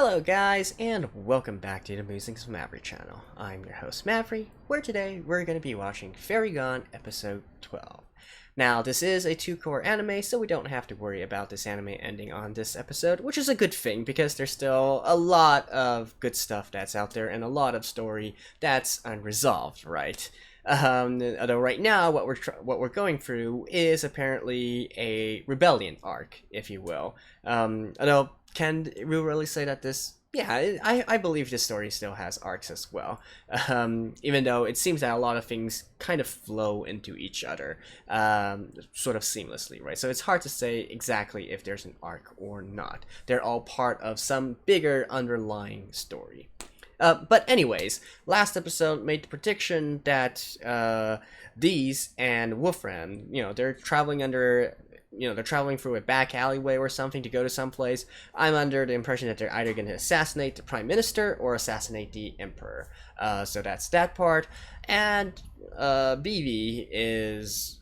Hello guys, and welcome back to the Musings&Review channel. I'm your host Mavry, where today we're going to be watching Fairy Gone episode 12. Now, this is a two-cour anime, so we don't have to worry about this anime ending on this episode, which is a good thing because there's still a lot of good stuff that's out there and a lot of story that's unresolved, right? Although right now what we're going through is apparently a rebellion arc, if you will. Although can we really say that this? Yeah, I believe this story still has arcs as well. Even though it seems that a lot of things kind of flow into each other, sort of seamlessly, right? So it's hard to say exactly if there's an arc or not. They're all part of some bigger underlying story. But anyways, last episode made the prediction that Dees and Wolfram, they're traveling they're traveling through a back alleyway or something to go to someplace. I'm under the impression that they're either going to assassinate the Prime Minister or assassinate the Emperor. So that's that part. And BB is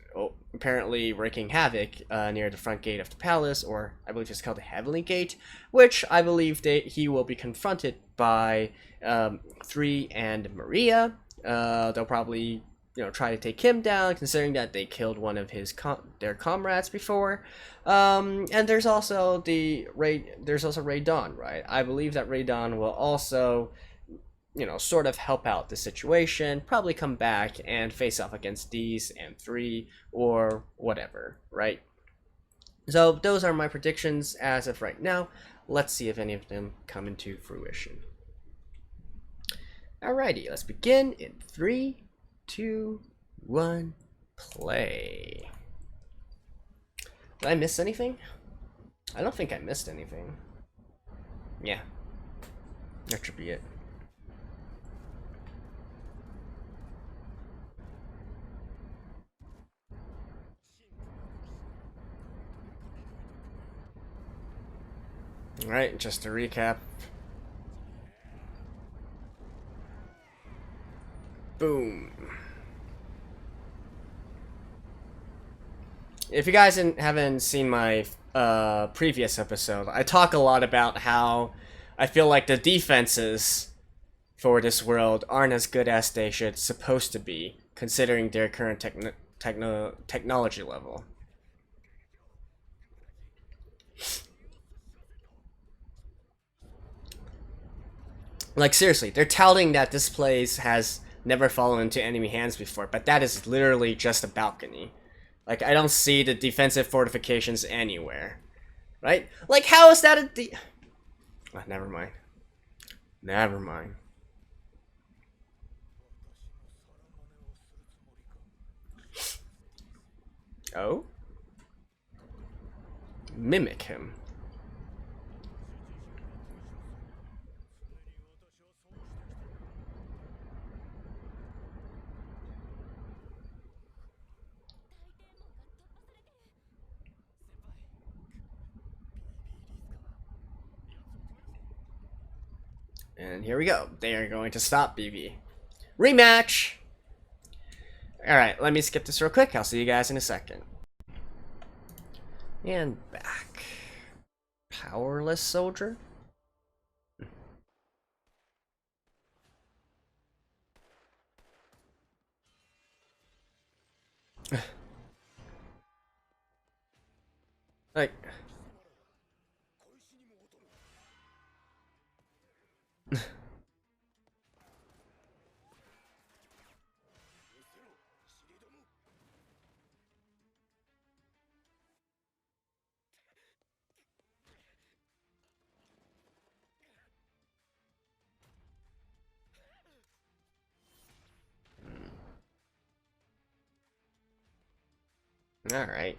apparently wreaking havoc near the front gate of the palace, or I believe it's called the Heavenly Gate, which I believe he will be confronted by 3 and Maria. They'll probably try to take him down, considering that they killed one of their comrades before. And there's also Ray Dawn, right? I believe that Ray Dawn will also sort of help out the situation, probably come back and face off against these and 3 or whatever, right? So those are my predictions as of right now. Let's see if any of them come into fruition. Alrighty, let's begin in 3, 2, 1, play. Did I miss anything? I don't think I missed anything. Yeah, that should be it. Alright, just to recap. Boom. If you guys haven't seen my previous episode, I talk a lot about how I feel like the defenses for this world aren't as good as they supposed to be, considering their current technology level. Like, seriously, they're touting that this place has never fallen into enemy hands before, but that is literally just a balcony. Like, I don't see the defensive fortifications anywhere. Right? Like, how is that oh, never mind. Never mind. Oh? Mimic him. And here we go. They are going to stop BB. Rematch! Alright, let me skip this real quick. I'll see you guys in a second. And back. Powerless soldier? Like... Alright.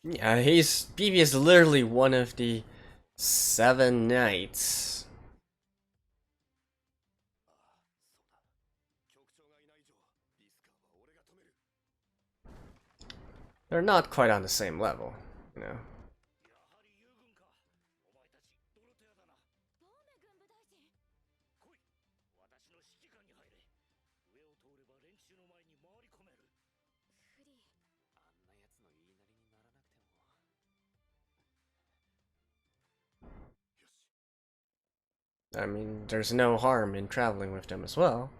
Yeah, BB is literally one of the 7 knights. They're not quite on the same level, you know. I mean, there's no harm in traveling with them as well.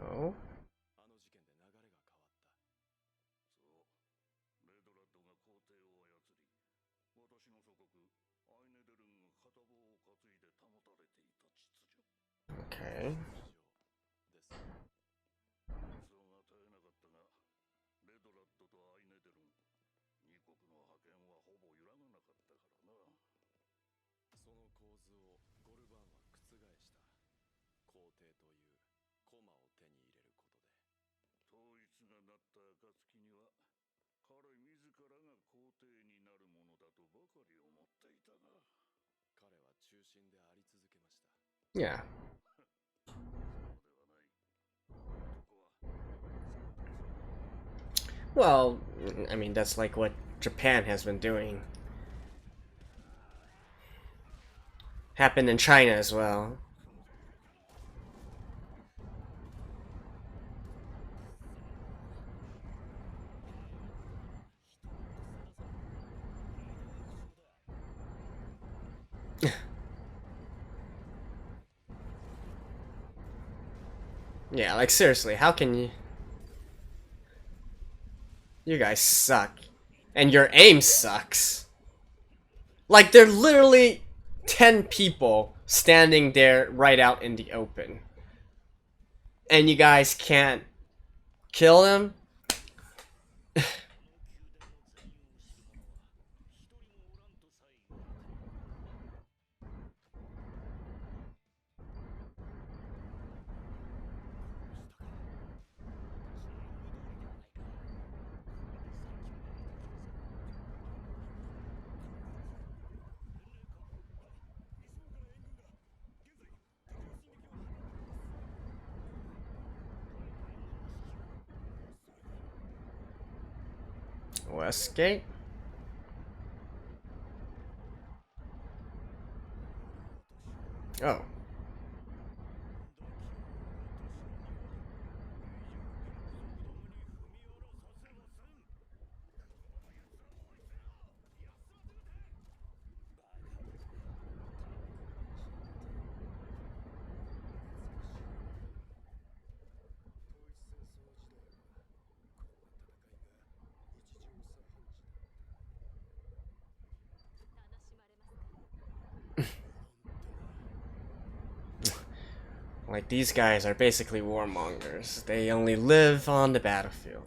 Oh. Okay. Yeah. Well, I mean, that's like what Japan has been doing. Happened in China as well. Yeah, like seriously, how can you... You guys suck. And your aim sucks. Like, they're literally 10 people standing there right out in the open. And you guys can't kill them? Westgate? Oh. Like, these guys are basically warmongers. They only live on the battlefield.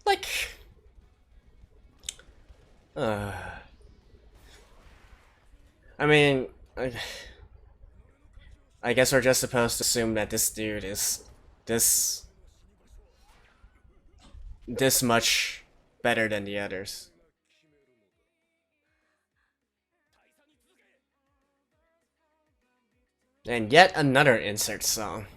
Like... Uh... I mean... I guess we're just supposed to assume that this dude is... This... This much better than the others. And yet another insert song.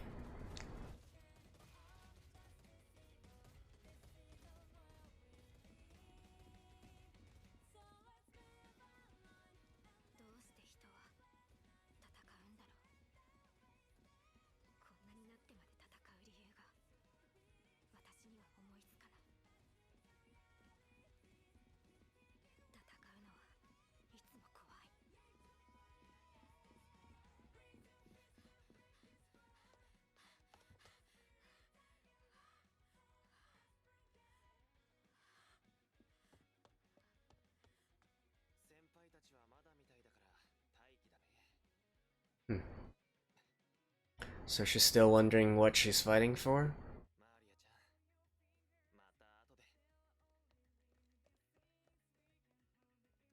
So she's still wondering what she's fighting for?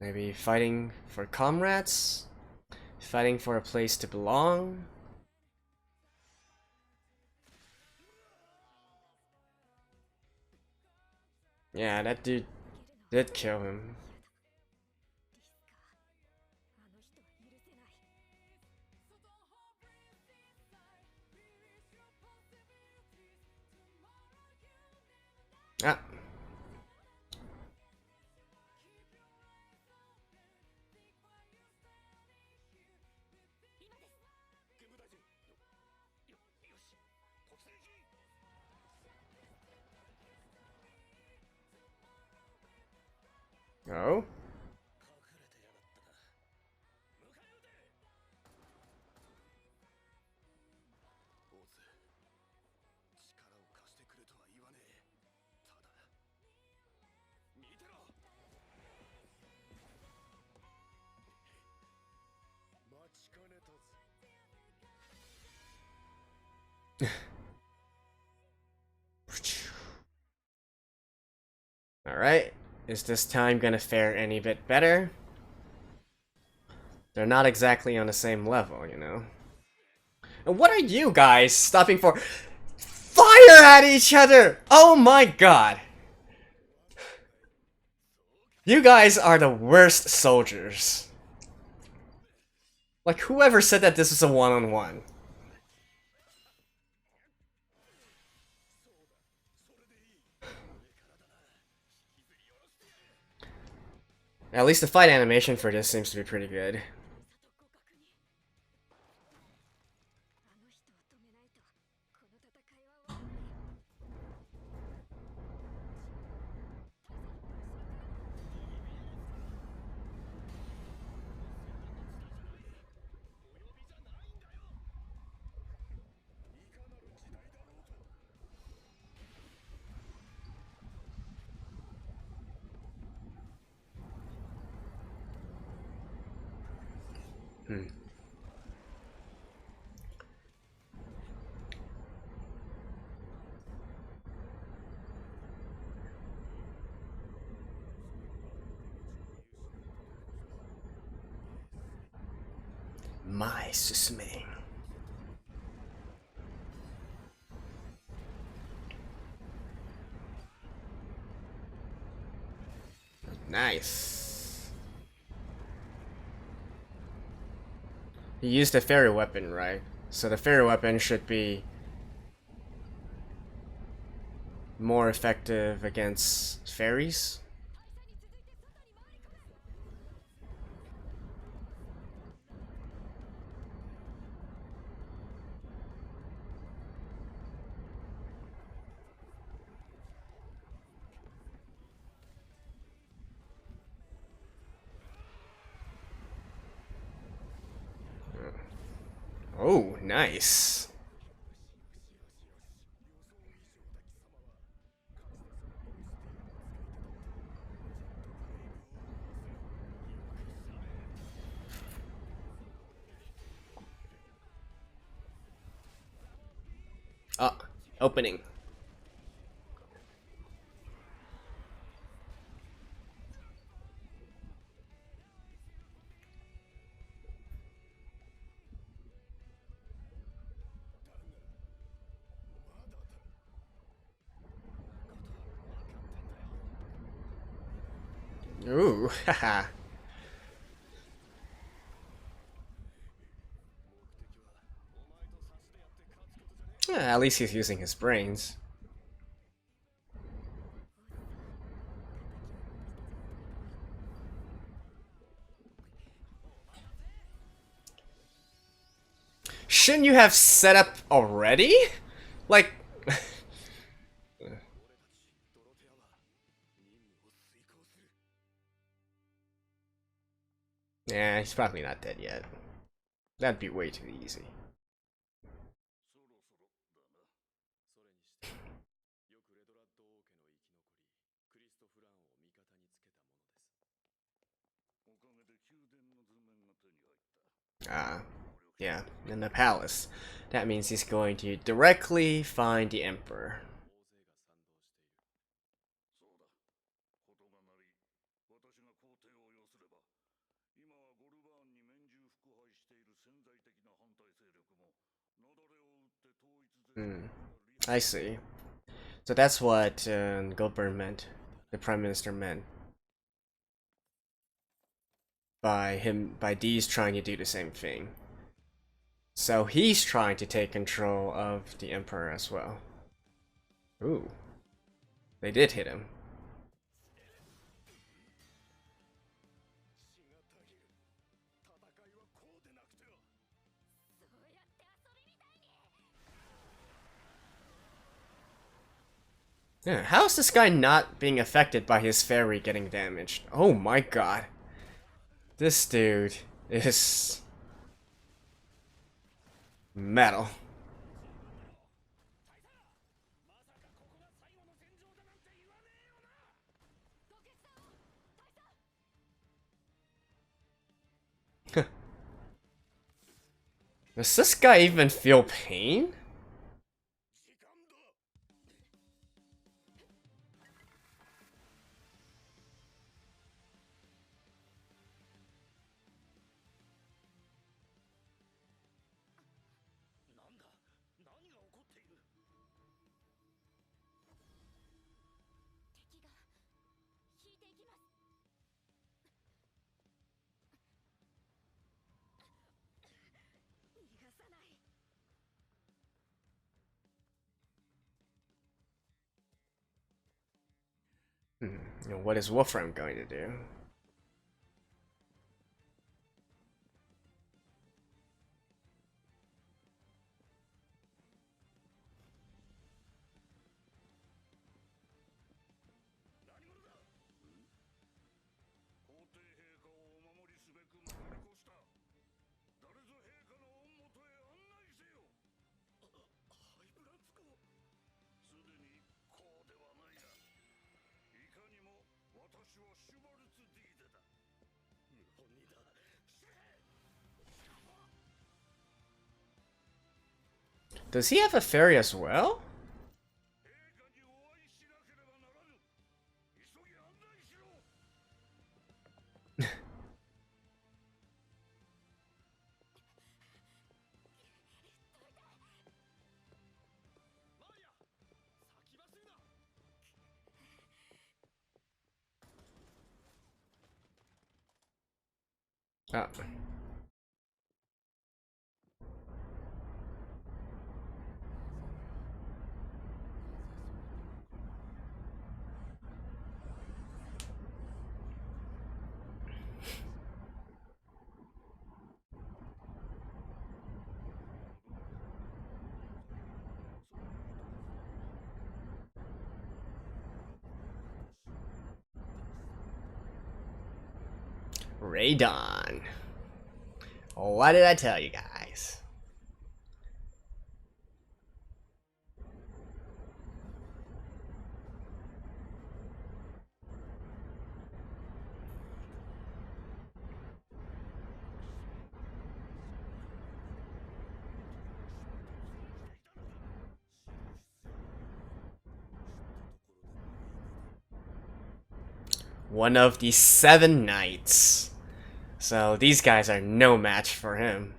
Maybe fighting for comrades? Fighting for a place to belong? Yeah, that dude did kill him. Ah. Oh? Alright. Is this time gonna fare any bit better? They're not exactly on the same level, you know. And what are you guys stopping for? Fire at each other! Oh my god! You guys are the worst soldiers. Like, whoever said that this was a one-on-one? At least the fight animation for this seems to be pretty good. Hmm. My Susme. Nice. He used a fairy weapon, right? So the fairy weapon should be more effective against fairies? Oh, nice. Ah, opening. Ooh, haha. Yeah, at least he's using his brains. Shouldn't you have set up already? Like... yeah, he's probably not dead yet. That'd be way too easy. Ah. Yeah, in the palace. That means he's going to directly find the Emperor. Hmm. I see. So that's what Goldberg meant. The Prime Minister meant by D's trying to do the same thing. So he's trying to take control of the Emperor as well. Ooh. They did hit him. Yeah, how is this guy not being affected by his fairy getting damaged? Oh my god. This dude is metal. Does this guy even feel pain? What is Wolfram going to do? Does he have a fairy as well? Ah. Radon. What did I tell you guys? One of the 7 knights. So these guys are no match for him.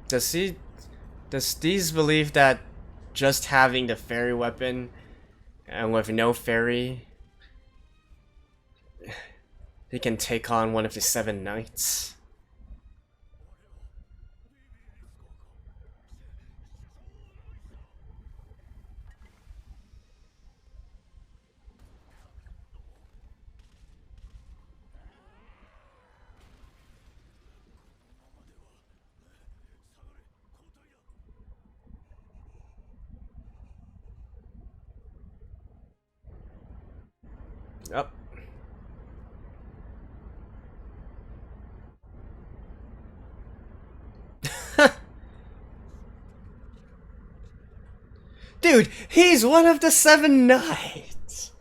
Does these believe that just having the fairy weapon and with no fairy he can take on one of the 7 knights? Yep. Dude, he's one of the 7 knights!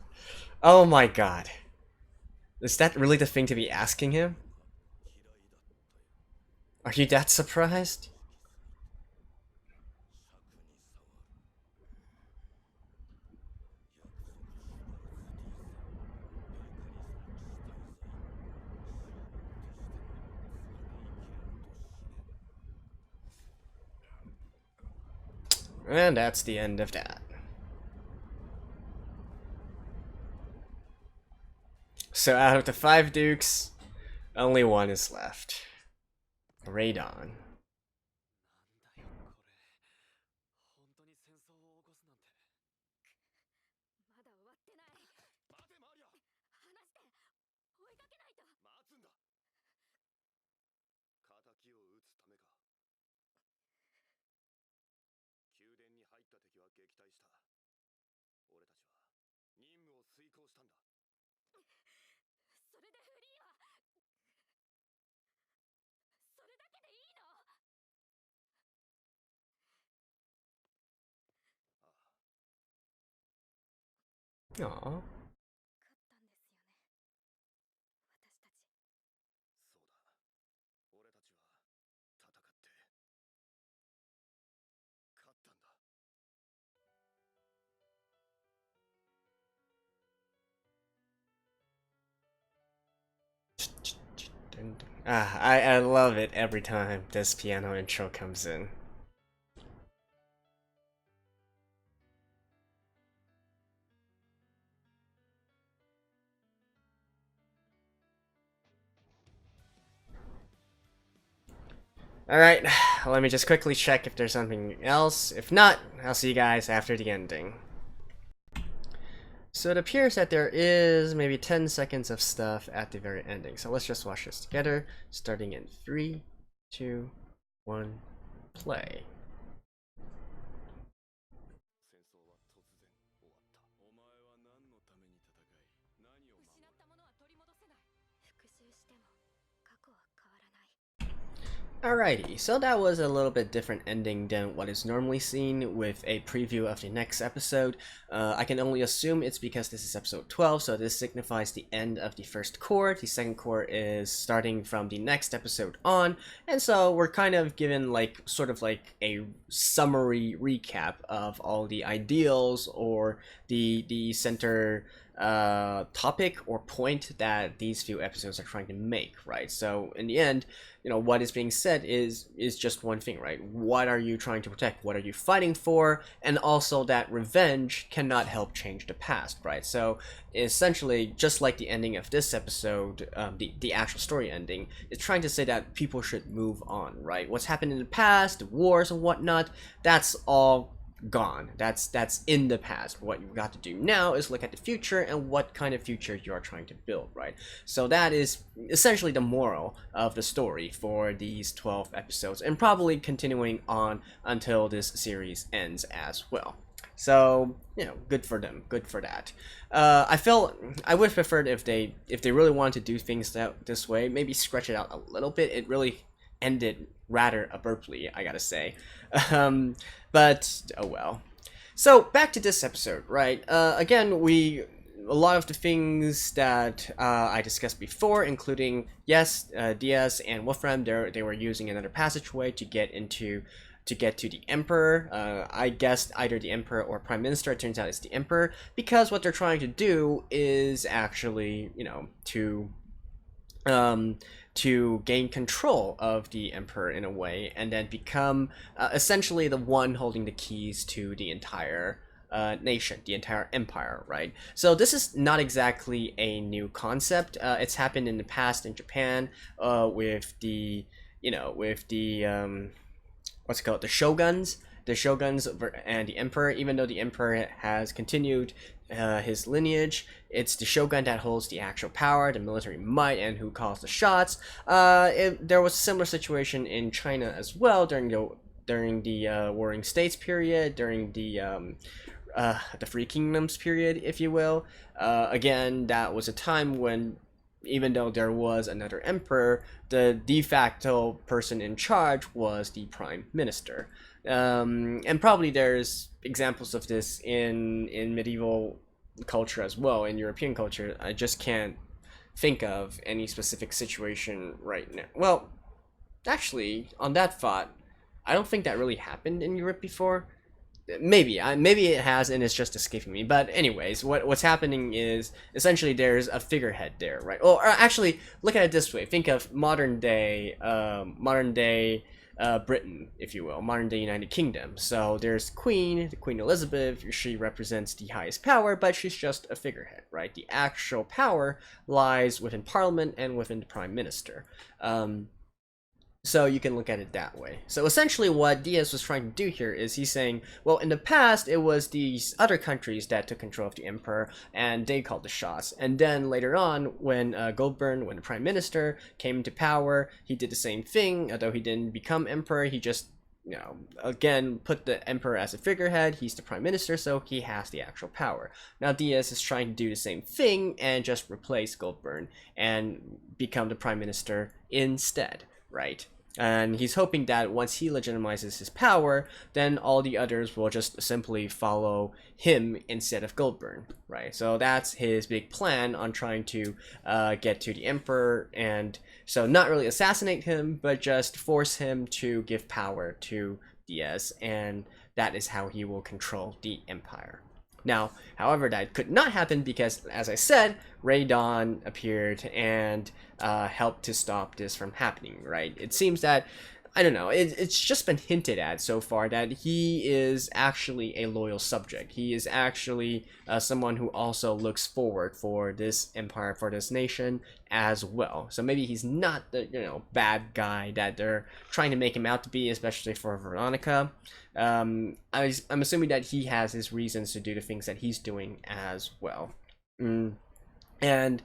Oh my god. Is that really the thing to be asking him? Are you that surprised? And that's the end of that. So out of the 5 dukes, only 1 is left. Radon. Aww. I love it every time this piano intro comes in. Alright, let me just quickly check if there's something else. If not, I'll see you guys after the ending. So it appears that there is maybe 10 seconds of stuff at the very ending. So let's just watch this together, starting in 3, 2, 1, play. Alrighty, so that was a little bit different ending than what is normally seen with a preview of the next episode. I can only assume it's because this is episode 12, so this signifies the end of the first cour. The second cour is starting from the next episode on, and so we're kind of given like sort of like a summary recap of all the ideals or the center topic or point that these few episodes are trying to make, right? So in the end, you know, what is being said is just one thing, right? What are you trying to protect? What are you fighting for? And also that revenge cannot help change the past, right? So essentially, just like the ending of this episode, the actual story ending, is trying to say that people should move on, right? What's happened in the past, the wars and whatnot, that's all gone. That's in the past. What you've got to do now is look at the future and what kind of future you are trying to build, right? So that is essentially the moral of the story for these 12 episodes, and probably continuing on until this series ends as well. So, you know, good for them, good for that. I would have preferred if they really wanted to do things this way, maybe stretch it out a little bit. It really ended rather abruptly, I gotta say. But oh well. So back to this episode, right? Again, a lot of the things that I discussed before, including Diaz and Wolfram, they were using another passageway to get to the Emperor. I guessed either the Emperor or Prime Minister. It turns out it's the Emperor, because what they're trying to do is actually, you know, to gain control of the Emperor in a way, and then become essentially the one holding the keys to the entire nation, the entire empire, right? So this is not exactly a new concept. It's happened in the past in Japan with the, you know, with the what's it called, the shoguns and the emperor. Even though the emperor has continued his lineage, it's the shogun that holds the actual power, the military might, and who calls the shots. There was a similar situation in China as well during the Warring States period, during the Free Kingdoms period, if you will. Again, that was a time when even though there was another emperor, the de facto person in charge was the prime minister. And probably there's examples of this in medieval culture as well, in European culture. I just can't think of any specific situation right now. Well, actually, on that thought, I don't think that really happened in Europe before. Maybe it has, and it's just escaping me. But anyways, what's happening is essentially there's a figurehead there, right? Or actually, look at it this way: think of modern day Britain, if you will, modern day United Kingdom. So there's Queen Elizabeth. She represents the highest power, but she's just a figurehead, right? The actual power lies within Parliament and within the Prime Minister. So you can look at it that way. So essentially what Diaz was trying to do here is he's saying, well, in the past, it was these other countries that took control of the emperor, and they called the shots. And then later on, when Goldburn, when the prime minister came into power, he did the same thing. Although he didn't become emperor, he just, again, put the emperor as a figurehead. He's the prime minister, so he has the actual power. Now Diaz is trying to do the same thing and just replace Goldburn and become the prime minister instead, right? And he's hoping that once he legitimizes his power, then all the others will just simply follow him instead of Goldburn, right? So that's his big plan on trying to get to the emperor, and so not really assassinate him, but just force him to give power to Diaz, and that is how he will control the empire. Now, however, that could not happen because, as I said, Ray Dawn appeared and helped to stop this from happening, right? It seems that, I don't know, it's just been hinted at so far that he is actually a loyal subject. He is actually someone who also looks forward for this empire, for this nation as well. So maybe he's not the, bad guy that they're trying to make him out to be, especially for Veronica. I'm assuming that he has his reasons to do the things that he's doing as well. And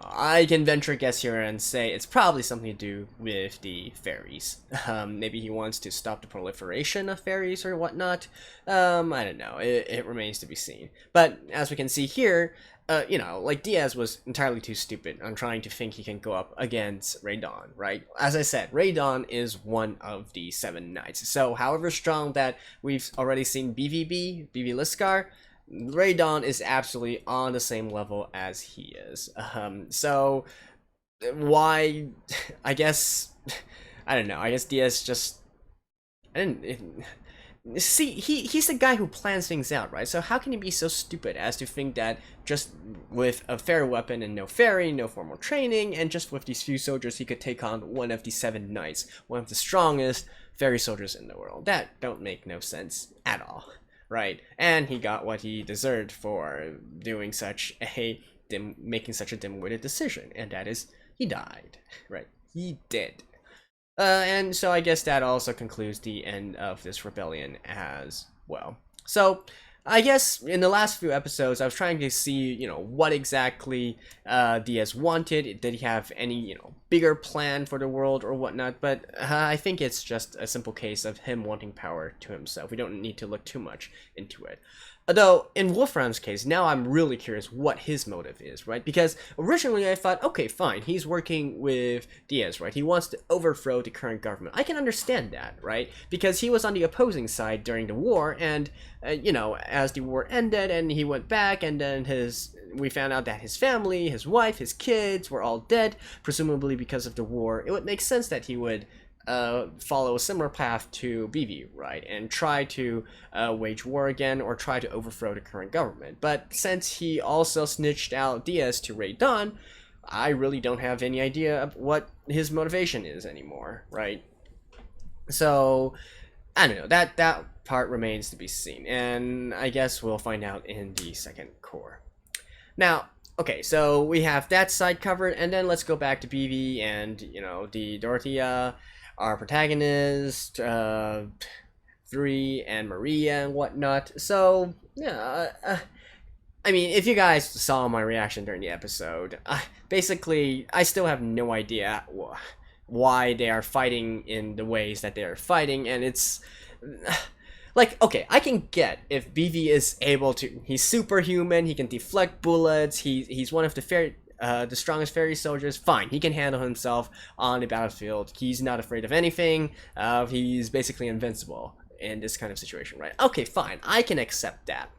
I can venture a guess here and say it's probably something to do with the fairies. Maybe he wants to stop the proliferation of fairies or whatnot. I don't know. It remains to be seen. But as we can see here, like Diaz was entirely too stupid on trying to think he can go up against Ray Dawn, right? As I said, Ray Dawn is one of the 7 knights. So however strong that we've already seen BB Liskar, Ray Dawn is absolutely on the same level as he is. So why? I guess I don't know. I guess Diaz just see, he's the guy who plans things out, right? So how can he be so stupid as to think that just with a fair weapon and no fairy, no formal training, and just with these few soldiers, he could take on one of the 7 knights, one of the strongest fairy soldiers in the world? That don't make no sense at all. Right, and he got what he deserved for doing making such a dim-witted decision, and that is, he died. Right, he did. And so I guess that also concludes the end of this rebellion as well. So I guess in the last few episodes, I was trying to see, what exactly Diaz wanted. Did he have any, bigger plan for the world or whatnot? But I think it's just a simple case of him wanting power to himself. We don't need to look too much into it. Although, in Wolfram's case, now I'm really curious what his motive is, right? Because originally I thought, okay, fine, he's working with Diaz, right? He wants to overthrow the current government. I can understand that, right? Because he was on the opposing side during the war, and, as the war ended and he went back, and then we found out that his family, his wife, his kids were all dead, presumably because of the war. It would make sense that he would follow a similar path to BV, right, and try to wage war again or try to overthrow the current government. But since he also snitched out Diaz to Ray Dawn, I really don't have any idea of what his motivation is anymore, right? So I don't know, that part remains to be seen, and I guess we'll find out in the second cour. Now, okay, so we have that side covered, and then let's go back to BV and, the Dorothea, our protagonist, 3, and Maria and whatnot. So, yeah, I mean, if you guys saw my reaction during the episode, basically, I still have no idea why they are fighting in the ways that they are fighting, and it's like, okay, I can get if BV is able to, he's superhuman, he can deflect bullets, he's one of the the strongest fairy soldiers. Fine, he can handle himself on the battlefield. He's not afraid of anything. He's basically invincible in this kind of situation, right? Okay, fine, I can accept that.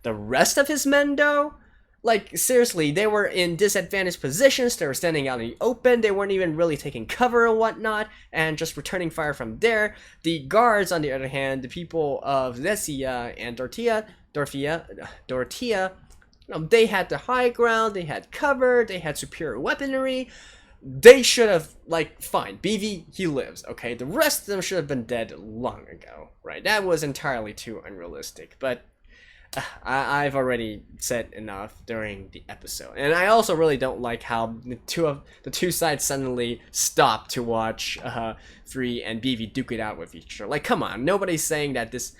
The rest of his men, though, like, seriously, they were in disadvantaged positions. They were standing out in the open. They weren't even really taking cover or whatnot, and just returning fire from there. The guards, on the other hand, the people of Lesia and Dorothea, they had the high ground, they had cover, they had superior weaponry. They should have, like, fine, BV, he lives, okay? The rest of them should have been dead long ago, right? That was entirely too unrealistic, but I've already said enough during the episode. And I also really don't like how the two sides suddenly stop to watch 3 and BV duke it out with each other. Like, come on, nobody's saying that this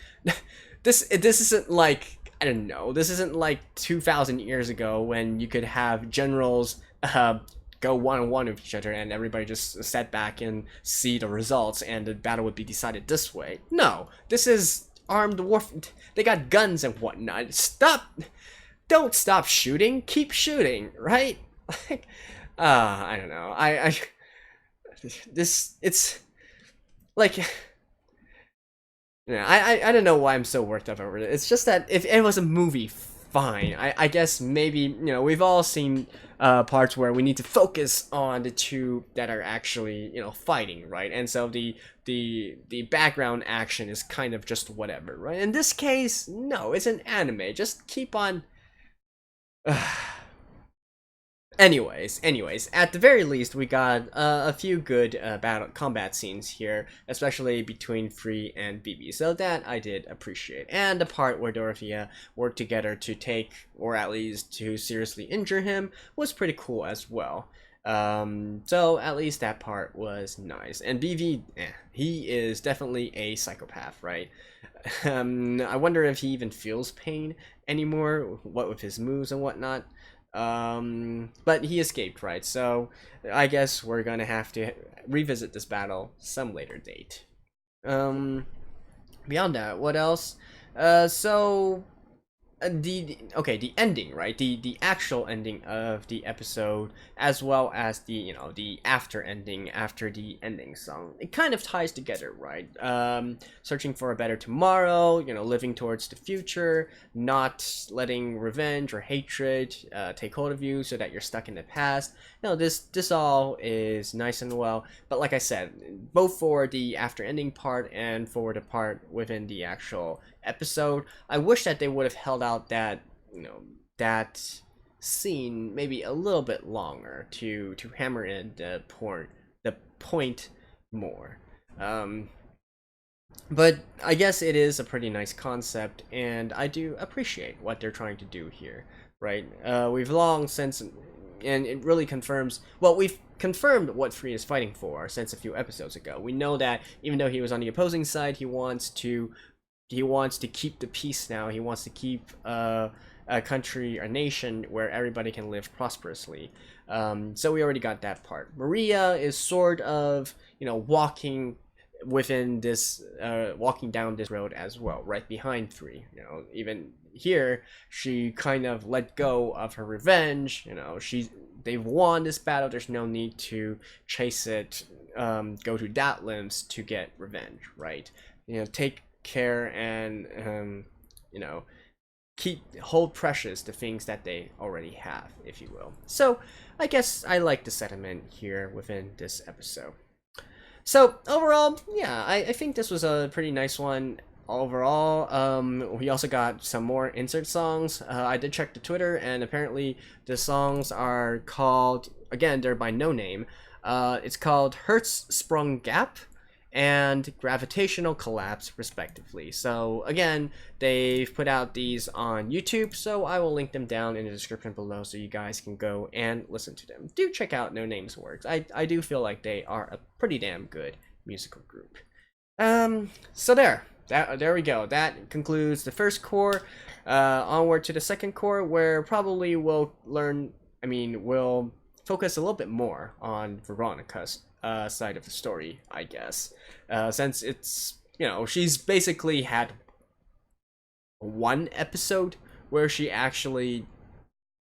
isn't like, I don't know, this isn't like 2,000 years ago when you could have generals go one-on-one with each other and everybody just sat back and see the results and the battle would be decided this way. No, this is armed warfare. They got guns and whatnot. Don't stop shooting. Keep shooting, right? Like, I don't know. It's like, yeah, I don't know why I'm so worked up over it. It's just that if it was a movie, fine. I guess maybe, we've all seen parts where we need to focus on the two that are actually, fighting, right? And so the background action is kind of just whatever, right? In this case, no, it's an anime. Just keep on. Anyways, at the very least, we got a few good combat scenes here, especially between Free and BB, so that I did appreciate. And the part where Dorothea worked together to take, or at least to seriously injure him, was pretty cool as well. So at least that part was nice. And BV, he is definitely a psychopath, right? I wonder if he even feels pain anymore, what with his moves and whatnot. But he escaped, right? So I guess we're gonna have to revisit this battle some later date. Beyond that, what else? The ending, right? The actual ending of the episode, as well as the the after ending after the ending song, it kind of ties together, right? Searching for a better tomorrow, living towards the future, not letting revenge or hatred take hold of you so that you're stuck in the past. This all is nice and well, but like I said, both for the after ending part and for the part within the actual episode, I wish that they would have held out that that scene maybe a little bit longer to hammer in the point more. But I guess it is a pretty nice concept, and I do appreciate what they're trying to do here, right? We've long since, and it really confirms, well, we've confirmed what Free is fighting for since a few episodes ago. We know that even though he was on the opposing side, he wants to keep the peace now. He wants to keep a country, a nation where everybody can live prosperously. So we already got that part. Maria is sort of, walking within this, walking down this road as well, right behind Free. Even here, she kind of let go of her revenge. They've won this battle. There's no need to chase it, go to that lengths to get revenge, right? Take care and hold precious the things that they already have, if you will. So I guess I like the sentiment here within this episode. So overall, yeah, I think this was a pretty nice one overall. We also got some more insert songs. I did check the Twitter, and apparently the songs are called, again, they're by No Name. It's called Hertzsprung Gap and Gravitational Collapse, respectively. So again, they've put out these on YouTube, so I will link them down in the description below so you guys can go and listen to them. Do check out No Name's works. I do feel like they are a pretty damn good musical group. So there we go. That concludes the first cour. Onward to the second cour, where probably we'll focus a little bit more on Veronica's side of the story, I guess, since it's, she's basically had one episode where she actually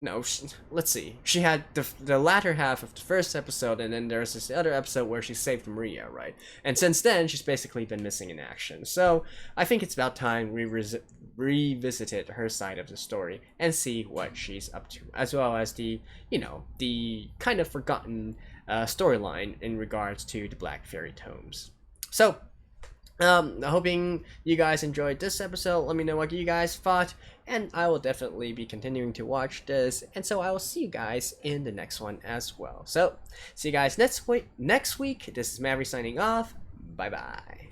No, let's see. She had the latter half of the first episode, and then there's this other episode where she saved Maria, right? And since then, she's basically been missing in action. So I think it's about time we revisited her side of the story and see what she's up to, as well as the, the kind of forgotten storyline in regards to the Black Fairy Tomes. So, hoping you guys enjoyed this episode. Let me know what you guys thought, and I will definitely be continuing to watch this, and so I will see you guys in the next one as well. So, see you guys next week. This is Maverick signing off. Bye bye.